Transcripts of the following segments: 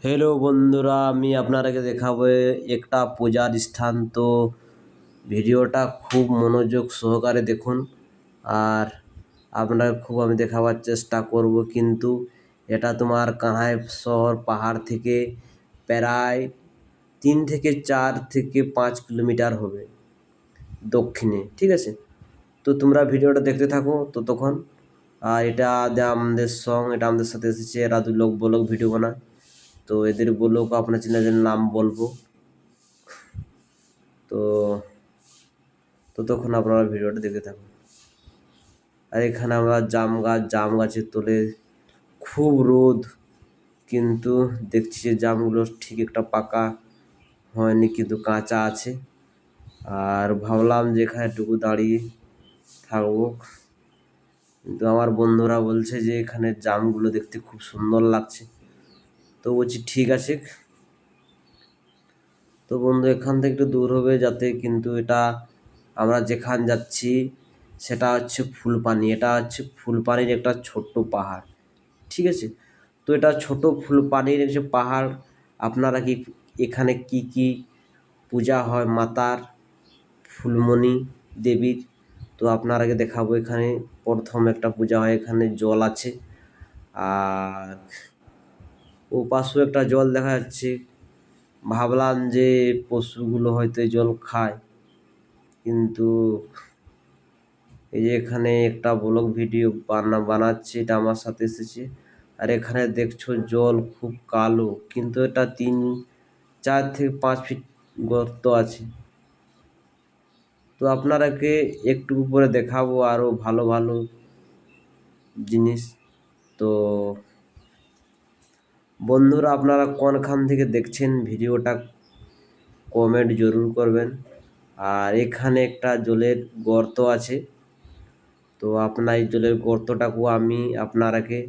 Hello বন্ধুরা, আমি আপনাদেরকে দেখাবো একটা পূজার স্থান। তো ভিডিওটা খুব মনোযোগ সহকারে দেখুন আর আপনারা খুব আমি দেখাবার চেষ্টা করব। কিন্তু এটা তোমার কানাই শহর পাহাড় থেকে প্রায় 3 থেকে 4 থেকে 5 কিলোমিটার হবে দক্ষিণে, ঠিক আছে? তো তোমরা ভিডিওটা দেখতে থাকো ততক্ষণ। আর এটা আমাদের এটা আমাদের সাথে এসেছে, এরা দু লোক ব্লগ ভিডিও বানায়। তো এদের ব্লগ আপনার চ্যানেলের নাম বলবো। তো ততক্ষণ আপনারা ভিডিওটা দেখতে থাকুন। আর এখানে আমরা জাম গাছের তলে খুব রোদ, কিন্তু দেখছি যে জামগুলো ঠিক একটা পাকা হয়নি, কিন্তু কাঁচা আছে। আর ভাবলাম যে এখানে একটুকু দাঁড়িয়ে থাকবো, কিন্তু আমার বন্ধুরা বলছে যে এখানে জামগুলো দেখতে খুব সুন্দর লাগছে। তো বলছি ঠিক আছে। তো বন্ধু, এখান থেকে একটু দূর হবে যাতে, কিন্তু এটা আমরা যেখান যাচ্ছি সেটা হচ্ছে ফুলপানি। এটা হচ্ছে ফুলপানির একটা ছোট্ট পাহাড়, ঠিক আছে? তো এটা ছোট ফুলপানির যে পাহাড়। আপনারা কি এখানে কি কি পূজা হয় মাতার, ফুলমণি দেবীর, তো আপনারাকে দেখাবো। এখানে প্রথম একটা পূজা হয়, এখানে জল আছে আর ও পাশেও একটা জল দেখা যাচ্ছে। ভাবলাম যে পশুগুলো হয়তো এই জল খায়, কিন্তু এই যে এখানে একটা ব্লগ ভিডিও বানাচ্ছে, এটা আমার সাথে এসেছে। আর এখানে দেখছো জল খুব কালো, কিন্তু এটা 4 থেকে 5 ফিট গর্ত আছে। তো আপনারাকে একটু উপরে দেখাবো আরও ভালো ভালো জিনিস। তো বন্ধুরা, আপনারা কোনখান থেকে দেখছেন ভিডিওটা কমেন্ট জরুর করবেন। আর এখানে একটা জলের গর্ত আছে। তো আপনার এই জলের গর্তটাকেও আমি আপনারাকে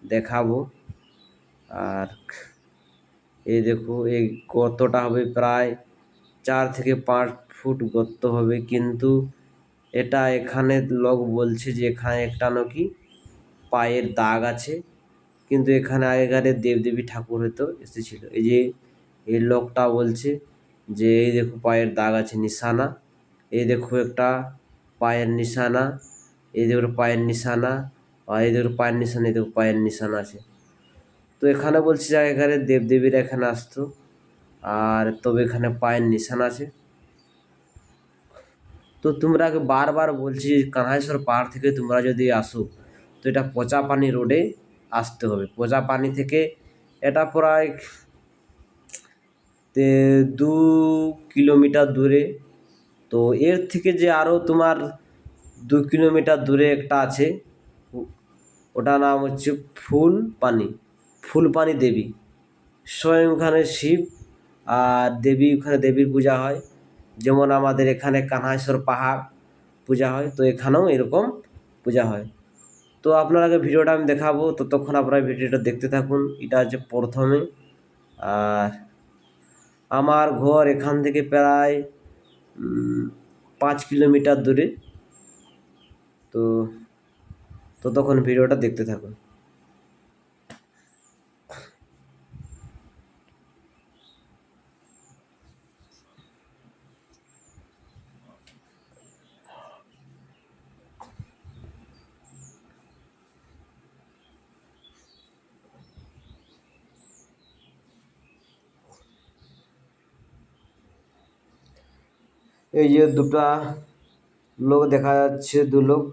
দেখাবো। আর এই দেখো, এই গর্তটা হবে প্রায় 4 থেকে 5 ফুট গর্ত হবে, কিন্তু এটা এখানে লোক বলছে যে এখানে একটা নাকি পায়ের দাগ আছে। কিন্তু এখানে আগেকারের দেবদেবী ঠাকুর হয়তো এসেছিল। এই যে এই লোকটা বলছে যে এই দেখো পায়ের দাগ আছে, নিশানা। এই দেখো একটা পায়ের নিশানা, এই দেখো পায়ের নিশানা, আর এই দেখো পায়ের নিশানা, এই দেখো পায়ের নিশানা আছে। তো এখানে বলছে যে আগেকারের দেবদেবীরা এখানে আসতো, আর তবে এখানে পায়ের নিশানা আছে। তো তোমরা বারবার বলছি কানাইশ্বর পাহাড় থেকে তোমরা যদি আসো, তো এটা পচাপানি রোডে আসতে হবে। পচাপানি থেকে এটা প্রায় 2 কিলোমিটার দূরে। তো এর থেকে যে আরও তোমার 2 কিলোমিটার দূরে একটা আছে, ওটার নাম হচ্ছে ফুলপানি দেবী। স্বয়ং ওখানে শিব আর দেবী, ওখানে দেবীর পূজা হয়। যেমন আমাদের এখানে কানাইশ্বর পাহাড় পূজা হয়, তো এখানেও এরকম পূজা হয়। তো আপনারাকে ভিডিওটা আমি দেখাবো, ততক্ষণ আপনারা ভিডিওটা দেখতে থাকুন। এটা হচ্ছে প্রথমে। আর আমার ঘর এখান থেকে প্রায় 5 কিলোমিটার দূরে। তো ততক্ষণ ভিডিওটা দেখতে থাকুন। এই যে দুটা লোক দেখা যাচ্ছে, দু লোক,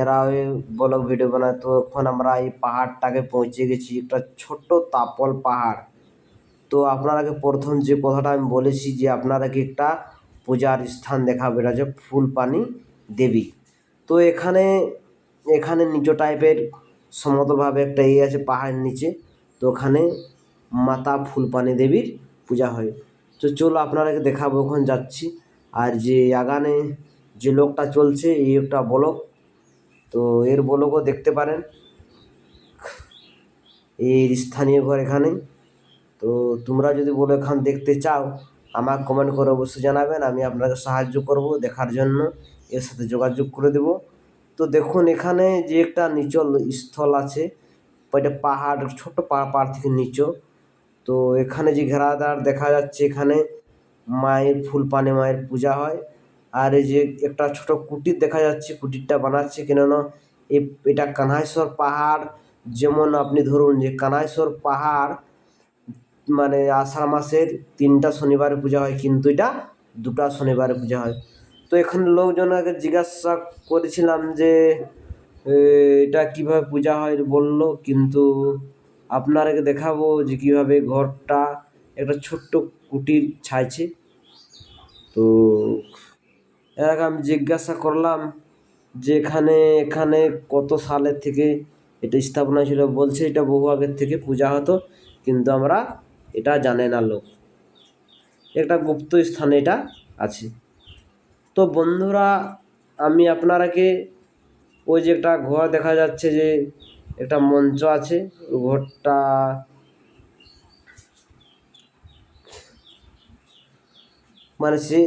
এরা ওই ব্লগ ভিডিও বানায়। তো এখন আমরা এই পাহাড়টাকে পৌঁছে গেছি, একটা ছোট্ট তাপল পাহাড়। তো আপনারাকে প্রথম যে কথাটা আমি বলেছি যে আপনারাকে একটা পূজার স্থান দেখাবে, এটা হচ্ছে ফুলপানি দেবী। তো এখানে এখানে নিচু টাইপের সমতলভাবে একটা আছে পাহাড়ের নিচে। তো ওখানে মাতা ফুলপানি দেবীর পূজা হয়। তো চলো আপনারাকে দেখাবো, ওখানে যাচ্ছি। আর যে আগানে যে লোকটা চলছে, এই একটা ব্লগ, তো এর ব্লগও দেখতে পারেন। এর স্থানীয় ঘর এখানে। তো তোমরা যদি বলো এখান দেখতে চাও, আমার কমেন্ট করে অবশ্যই জানাবেন, আমি আপনাকে সাহায্য করব দেখার জন্য, এর সাথে যোগাযোগ করে দেব। তো দেখুন এখানে যে একটা নিচল স্থল আছে, ওইটা পাহাড়, ছোট পাহাড় থেকে নিচু। তো এখানে যে ঘেরাদার দেখা যাচ্ছে, এখানে মায়ের ফুলপানে মায়ের পূজা হয়। আর এই যে একটা ছোট কুটির দেখা যাচ্ছে, কুটিরটা বানাচ্ছে কেননা এটা কানাইশ্বর পাহাড়। যেমন আপনি ধরুন যে কানাইশ্বর পাহাড় মানে আষাঢ় মাসের 3টা শনিবারে পূজা হয়, কিন্তু এটা 2টা শনিবারে পূজা হয়। তো এখানে লোকজনকে জিজ্ঞাসা করেছিলাম যে এ, এটা কিভাবে পূজা হয় বলল, কিন্তু আপনাকে দেখাবো যে কিভাবে ঘরটা একটা ছোট্ট কুটির ছাইছে। তো এর আগে আমি জিজ্ঞাসা করলাম যে এখানে এখানে কত সালের থেকে এটা স্থাপনা ছিল, বলছে এটা বহু আগের থেকে পূজা হতো, কিন্তু আমরা এটা জানে না লোক, একটা গুপ্ত স্থানে এটা আছে। তো বন্ধুরা, আমি আপনারাকে ওই যে একটা ঘর দেখা যাচ্ছে, যে একটা মঞ্চ আছে, ওই ঘরটা মানে সে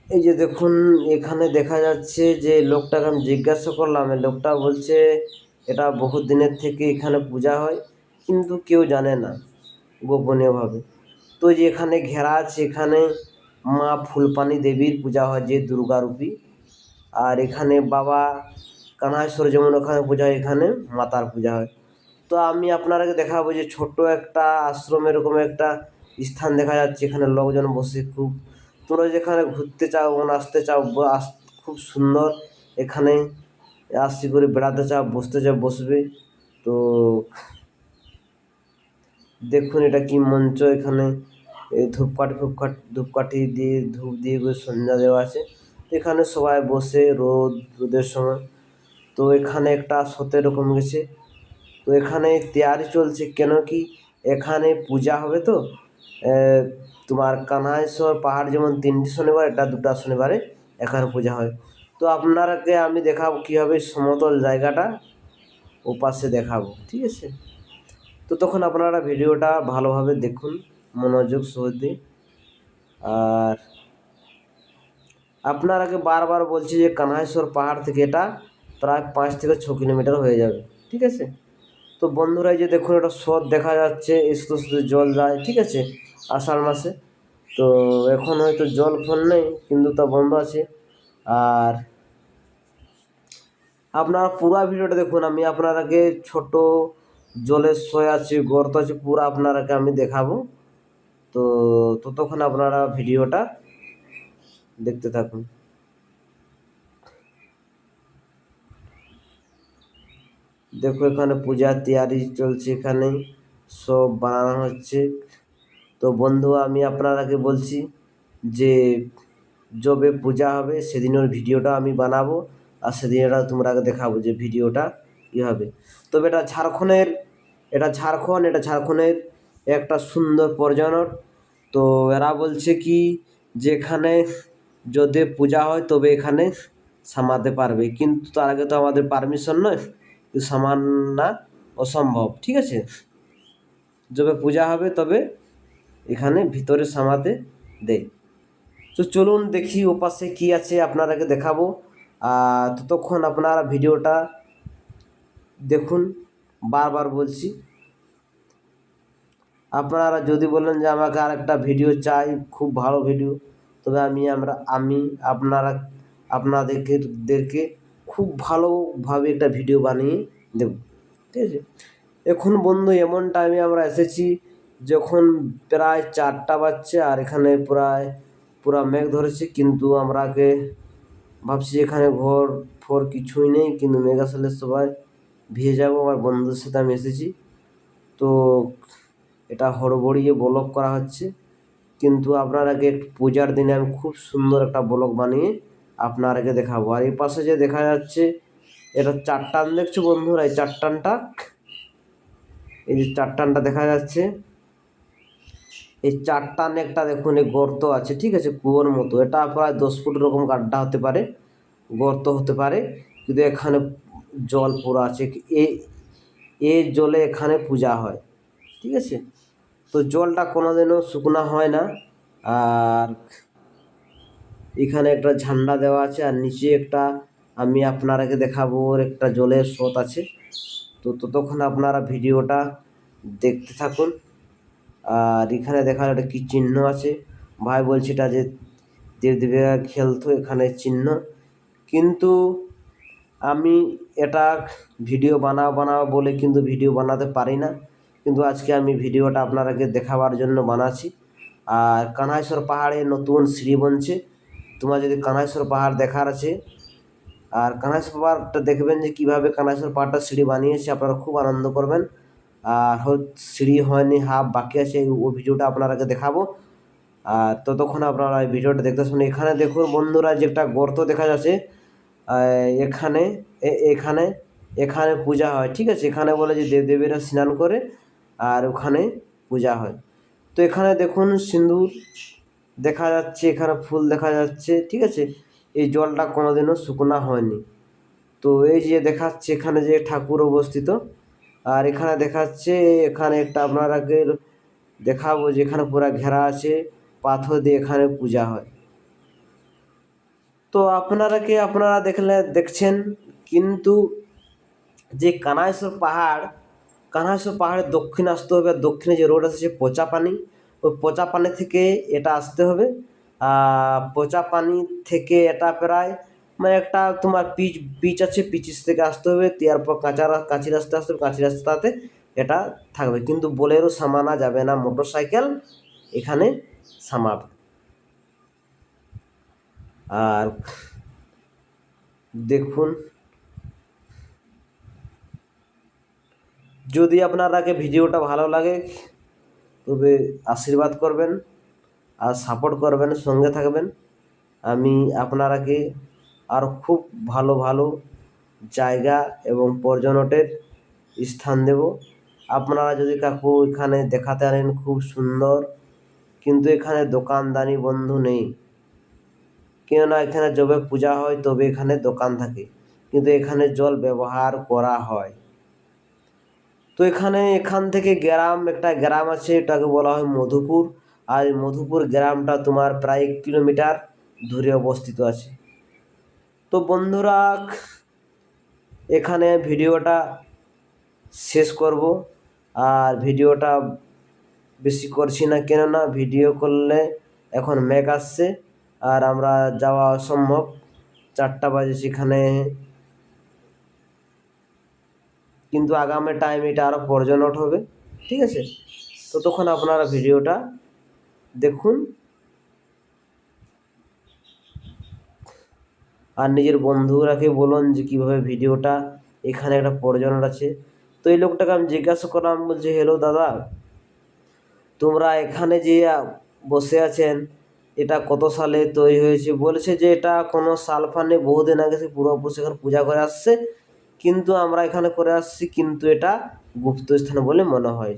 এই যে দেখুন এখানে দেখা যাচ্ছে যে লোকটাকে আমি জিজ্ঞাসা করলাম, এই লোকটা বলছে এটা বহু দিনের থেকে এখানে পূজা হয়, কিন্তু কেউ জানে না, গোপনীয়ভাবে। তো যে এখানে ঘেরা আছে, এখানে মা ফুলপানি দেবীর পূজা হয়, যে দুর্গারূপী। আর এখানে বাবা কানাইশ্বর যেমন ওখানে পূজা হয়, এখানে মাতার পূজা হয়। তো আমি আপনাদেরকে দেখাবো যে ছোট্ট একটা আশ্রম, এরকম একটা স্থান দেখা যাচ্ছে, এখানে লোকজন বসে খুব, তোমরা যেখানে ঘুরতে চাও মানে আসতে চাও খুব সুন্দর, এখানে আসি করে বেড়াতে চাও, বসতে চাও বসবে। তো দেখুন এটা কি মঞ্চ, এখানে এই ধূপকাঠি দিয়ে ধূপ দিয়ে করে সন্ধ্যা দেওয়া আছে। এখানে সবাই বসে রোদের সময়। তো এখানে একটা সতেরো রকম গেছে। তো এখানে তৈয়ারি চলছে, কেন কি এখানে পূজা হবে। তো তোমার কানাইশ্বর পাহাড় যেমন 3টে শনিবার, এটা 2টা শনিবারে এখানে পূজা হয়। তো আপনারাকে আমি দেখাবো কীভাবে সমতল জায়গাটা ওপাশে দেখাবো, ঠিক আছে। তো তখন আপনারা ভিডিওটা ভালোভাবে দেখুন, মনোযোগ সহজে। আর আপনারাকে বারবার বলছি যে কানাইশ্বর পাহাড় থেকে এটা প্রায় 5 থেকে 6 কিলোমিটার হয়ে যাবে, ঠিক আছে। তো বন্ধুরা, এই যে দেখুন একটা স্রোত দেখা যাচ্ছে, শুধু শুধু জল যায়, ঠিক আছে, আষাঢ় মাসে। তো এখন হয়তো জল ফল নেই, কিন্তু তা বন্ধ আছে। আর আপনারা পুরো ভিডিওটা দেখুন, আমি আপনারাকে ছোট জলের সয় আছে, গর্ত আছে, পুরো আপনারাকে আমি দেখাবো। তো ততক্ষণ আপনারা ভিডিওটা দেখতে থাকুন। দেখো এখানে পূজার তৈয়ারি চলছে, এখানে সব বানানো হচ্ছে। তো বন্ধু, আমি আপনারাকে বলছি যে যবে পূজা হবে সেদিন ওর ভিডিওটা আমি বানাবো, আর সেদিন এটা তোমরাকে দেখাবো যে ভিডিওটা কী হবে। তবে এটা ঝাড়খণ্ডের একটা সুন্দর পর্যটন। তো এরা বলছে কি যে এখানে যদি পূজা হয় তবে এখানে সামাতে পারবে, কিন্তু তার আগে তো আমাদের পারমিশন নয়, সামান না অসম্ভব, ঠিক আছে। যবে পূজা হবে তবে এখানে ভিতরে সামাতে দেয়। তো চলুন দেখি ওপাশে কি আছে, আপনারাকে দেখাবো। আর ততক্ষণ আপনারা ভিডিওটা দেখুন, বারবার বলছি। আপনারা যদি বলেন যে আমাকে আরেকটা ভিডিও চাই, খুব ভালো ভিডিও, তবে আমি আপনাদেরকে খুব ভালোভাবে একটা ভিডিও বানিয়ে দেব, ঠিক আছে। এখন বন্ধু এমন টাইমে আমরা এসেছি যখন প্রায় 4টা বাজছে, আর এখানে পুরা মেঘ ধরেছে, কিন্তু আমরাকে ভাবছি এখানে ঘর ফর কিছুই নেই, কিন্তু মেঘ আসলে সবাই ভিজে যাবো। আমার বন্ধুদের সাথে আমি এসেছি, তো এটা হড়বড়িয়ে ব্লগ করা হচ্ছে, কিন্তু আপনারাকে পূজার দিনে আমি খুব সুন্দর একটা ব্লগ বানিয়ে আপনারাকে দেখাবো। আর এই পাশে যে দেখা যাচ্ছে এটা চাট্টান, দেখছো বন্ধুরা, এই চাট্টানটা, এই যে চাট্টানটা দেখা যাচ্ছে, এই চাট্টানে একটা দেখুন এই গর্ত আছে, ঠিক আছে, কুয়োর মতো। এটা প্রায় 10 ফুট রকম গাড্ডা হতে পারে, গর্ত হতে পারে, কিন্তু এখানে জল পুরো আছে। এই জলে এখানে পূজা হয়, ঠিক আছে। তো জলটা কোনোদিনও শুকনা হয় না। আর এখানে একটা ঝান্ডা দেওয়া আছে, আর নিচে একটা আমি আপনারাকে দেখাবো ওর একটা জলের স্রোত আছে। তো ততক্ষণ আপনারা ভিডিওটা দেখতে থাকুন। আর এখানে দেখা একটা কী চিহ্ন আছে, ভাই বলছে এটা যে দেবদেবীরা খেলতো এখানে চিহ্ন, কিন্তু আমি এটা ভিডিও বানাবো বলে কিন্তু ভিডিও বানাতে পারি না, কিন্তু আজকে আমি ভিডিওটা আপনাদেরকে দেখাবার জন্য বানাচ্ছি। আর কানাইশ্বর পাহাড়ে নতুন সিঁড়ি বনছে, তোমার যদি কানাইশ্বর পাহাড় দেখার আছে, আর কানাইশ্বর পাহাড়টা দেখবেন যে কীভাবে কানাইশ্বর পাহাড়টা সিঁড়ি বানিয়েছে, আপনারা খুব আনন্দ করবেন। আর সিঁড়ি হয়নি, হাফ বাকি আছে, ওই ভিডিওটা আপনাদেরকে দেখাবো। আর ততক্ষণ আপনারা এই ভিডিওটা দেখতে শুনে। এখানে দেখুন বন্ধুরা যে একটা গর্ত দেখা যাচ্ছে, এখানে এখানে এখানে পূজা হয়, ঠিক আছে। এখানে বলে যে দেবদেবীরা স্নান করে আর ওখানে পূজা হয়। তো এখানে দেখুন সিঁদুর দেখা যাচ্ছে, এখানে ফুল দেখা যাচ্ছে, ঠিক আছে। এই জলটা কোনোদিনও শুকনা হয়নি। তো এই যে দেখাচ্ছে এখানে যে ঠাকুর অবস্থিত, আর এখানে দেখাচ্ছে এখানে একটা আপনারাকে দেখাবো যে এখানে পুরা ঘেরা আছে পাথর দিয়ে, এখানে পূজা হয়। তো আপনারা দেখছেন, কিন্তু যে কানাইশ্বর পাহাড়ের দক্ষিণে আসতে হবে। আর দক্ষিণে যে রোড আছে সে পচা পানি, ওই পচা পানি থেকে এটা আসতে হবে। পচা পানি থেকে এটা প্রায় মানে একটা তোমার পিচ আছে, পিচ থেকে আসতে হবে, তারপর কাঁচি রাস্তা আসতে হবে, কাঁচি রাস্তাতে এটা থাকবে, কিন্তু বোলেরো সামানা যাবে না, মোটর সাইকেল এখানে সামাবে। আর দেখুন, যদি আপনারাকে ভিডিওটা ভালো লাগে তবে আশীর্বাদ করবেন আর সাপোর্ট করবেন, সঙ্গে থাকবেন। আমি আপনারাকে আরও খুব ভালো ভালো জায়গা এবং পর্যটনের স্থান দেব। আপনারা যদি কাকু এখানে দেখাতে আনেন খুব সুন্দর, কিন্তু এখানে দোকানদানি বন্ধু নেই, কেননা এখানে যবে পূজা হয় তবে এখানে দোকান থাকে, কিন্তু এখানে জল ব্যবহার করা হয়। তো এখান থেকে একটা গ্রাম আছে, এটাকে বলা হয় মধুপুর। আর এই মধুপুর গ্রামটা তোমার প্রায় 1 কিলোমিটার দূরে অবস্থিত আছে। তো বন্ধুরা, এখানে ভিডিওটা শেষ করব। আর ভিডিওটা বেশি করছি না, কেননা ভিডিও করলে এখন মেঘ আসছে আর আমরা যাওয়া অসম্ভব, 4টা বাজে সেখানে। কিন্তু আগামী টাইম এটা আরও পর্যটন হবে, ঠিক আছে। ততক্ষণ আপনারা ভিডিওটা দেখুন আর নিজের বন্ধুরাকে বলুন যে কীভাবে ভিডিওটা, এখানে একটা পর্যটন আছে। তো এই লোকটাকে আমি জিজ্ঞাসা করলাম, বলছে হ্যালো দাদা, তোমরা এখানে যে বসে আছেন এটা কত সালে তৈরি হয়েছে? বলেছে যে এটা কোনো সাল ফাল নেই, বহুদিন আগে সে পূর্বপুরুষ এখানে পূজা করে আসছে, কিন্তু আমরা এখানে করে আসছি, কিন্তু এটা গুপ্ত স্থান বলে মনে হয়।